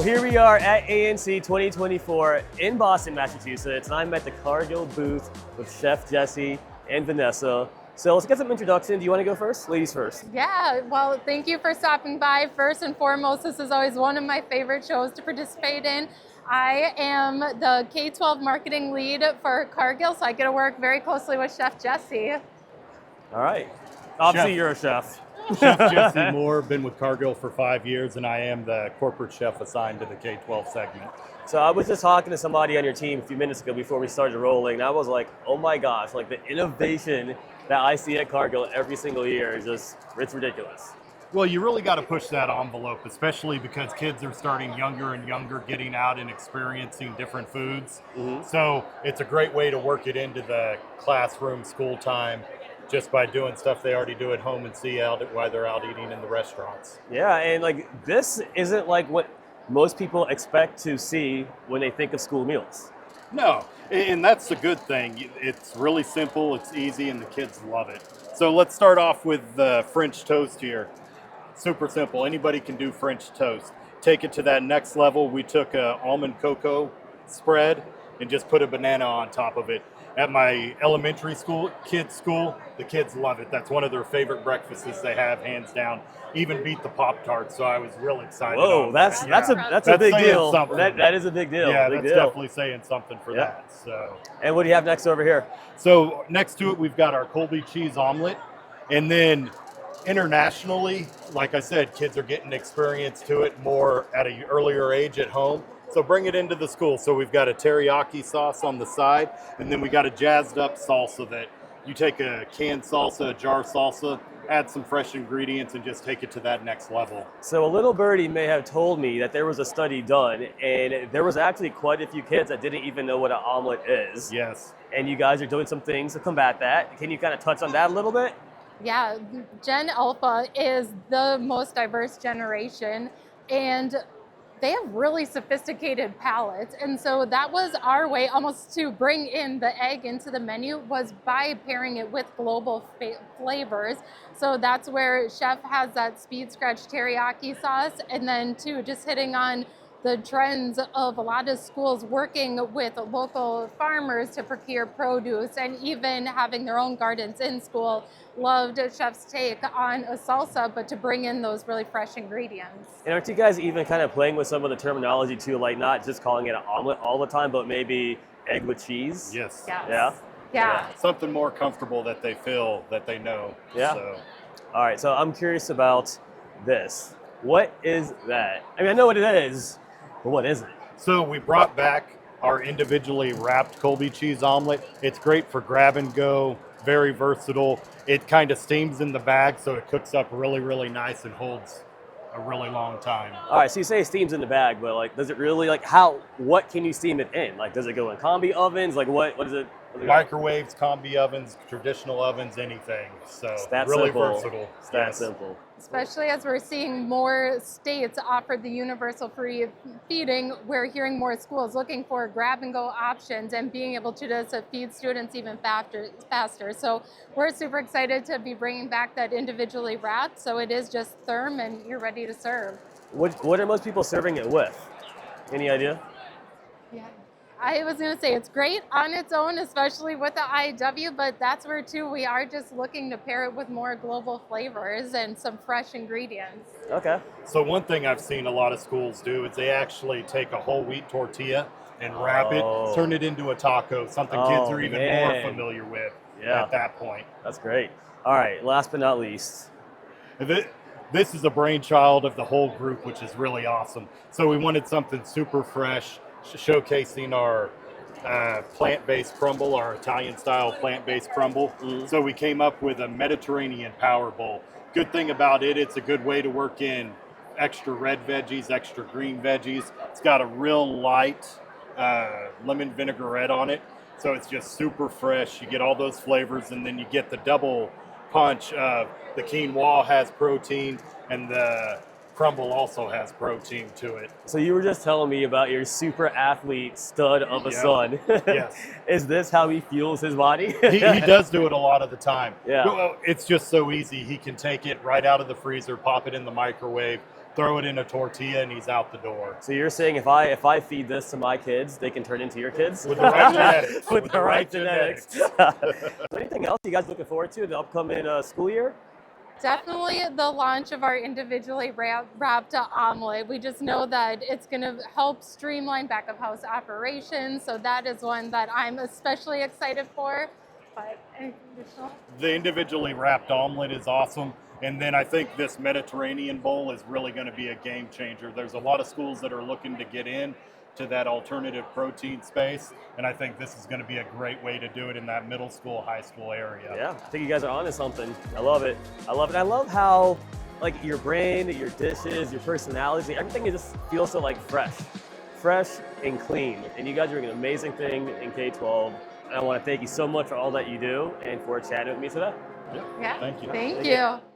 Well, here we are at ANC 2024 in Boston, Massachusetts, and I'm at the Cargill booth with Chef Jesse and Vanessa. So let's get some introduction. Do you want to go first? Ladies first. Yeah, well, thank you for stopping by. First and foremost, this is always one of my favorite shows to participate in. I am the K-12 marketing lead for Cargill, so I get to work very closely with Chef Jesse. All right. Obviously, Chef. you're a chef. Chef Jesse Moore, been with Cargill for 5 years, and I am the corporate chef assigned to the K-12 segment. So I was just talking to somebody on your team a few minutes ago before we started rolling, and I was like, oh my gosh, like the innovation that I see at Cargill every single year is just, it's ridiculous. Well, you really got to push that envelope, especially because kids are starting younger and younger, getting out and experiencing different foods. Mm-hmm. So it's a great way to work it into the classroom, school time, just by doing stuff they already do at home and see out while they're out eating in the restaurants. Yeah, and like this isn't like what most people expect to see when they think of school meals. No, and that's the good thing. It's really simple, it's easy, and the kids love it. So let's start off with the French toast here. Super simple. Anybody can do French toast. Take it to that next level. We took a almond cocoa spread and just put a banana on top of it. At my elementary school, kids' school, the kids love it. That's one of their favorite breakfasts they have, hands down. Even beat the Pop-Tarts, so I was real excited. Whoa, on that's that. a big saying deal. something. That is a big deal. Yeah, big that's deal. definitely saying something for Yeah. that. So. And what do you have next over here? So next to it, we've got our Colby cheese omelet. And then internationally, like I said, kids are getting experience to it more at an earlier age at home. So bring it into the school. So we've got a teriyaki sauce on the side, and then we got a jazzed up salsa that you take a canned salsa, a jar salsa, add some fresh ingredients, and just take it to that next level. So a little birdie may have told me that there was a study done, and there was actually quite a few kids that didn't even know what an omelet is. Yes. And you guys are doing some things to combat that. Can you kind of touch on that a little bit? Yeah, Gen Alpha is the most diverse generation, and they have really sophisticated palates. And so that was our way almost to bring in the egg into the menu, was by pairing it with global flavors. So that's where Chef has that speed scratch teriyaki sauce, and then too, just hitting on the trends of a lot of schools working with local farmers to procure produce, and even having their own gardens in school. Loved Chef's take on a salsa, but to bring in those really fresh ingredients. And aren't you guys even kind of playing with some of the terminology too, like not just calling it an omelet all the time, but maybe egg with cheese? Yes. Yes. Yeah? Yeah. Something more comfortable that they feel, that they know. Yeah. So. All right, so I'm curious about this. What is that? I mean, I know what it is, but what is it? So we brought back our individually wrapped Colby cheese omelet. It's great for grab and go, very versatile. It kind of steams in the bag, so it cooks up really, really nice and holds a really long time. All right, so you say it steams in the bag, but like, does it really, like, what can you steam it in? Like, does it go in combi ovens? Like, what is it? Microwaves, combi ovens, traditional ovens, anything. So It's that really simple. versatile. It's that Yes. simple. Especially as we're seeing more states offer the universal free feeding, we're hearing more schools looking for grab and go options and being able to just feed students even faster. So we're super excited to be bringing back that individually wrapped. So it is just therm and you're ready to serve. What are most people serving it with? Any idea? Yeah. I was going to say it's great on its own, especially with the IW, but that's where too we are just looking to pair it with more global flavors and some fresh ingredients. Okay. So one thing I've seen a lot of schools do is they actually take a whole wheat tortilla and wrap Oh. it, turn it into a taco, something kids Oh, are even man. more familiar with Yeah. at that point. That's great. All right, last but not least. This is a brainchild of the whole group, which is really awesome. So we wanted something super fresh, showcasing our plant-based crumble, our Italian-style plant-based crumble. Mm. So we came up with a Mediterranean power bowl. Good thing about it, it's a good way to work in extra red veggies, extra green veggies. It's got a real light lemon vinaigrette on it. So it's just super fresh. You get all those flavors, and then you get the double punch of the quinoa has protein, and the crumble also has protein to it. So you were just telling me about your super athlete stud of a Yeah. son. Yes. Is this how he fuels his body? He does do it a lot of the time. Yeah. Well, it's just so easy. He can take it right out of the freezer, pop it in the microwave, throw it in a tortilla, and he's out the door. So you're saying if I feed this to my kids, they can turn into your kids? With the right genetics. With the right genetics. Anything else you guys looking forward to in the upcoming school year? Definitely the launch of our individually wrapped omelet. We just know that it's going to help streamline back of house operations. So that is one that I'm especially excited for. But anything additional? The individually wrapped omelet is awesome. And then I think this Mediterranean bowl is really going to be a game changer. There's a lot of schools that are looking to get in to that alternative protein space, and I think this is going to be a great way to do it in that middle school, high school area. Yeah, I think you guys are onto something. I love it. I love it. I love how like your brain, your dishes, your personality, everything just feels so like fresh and clean. And you guys are doing an amazing thing in K-12. And I want to thank you so much for all that you do and for chatting with me today. Yeah. Yeah. Thank you. Thank you.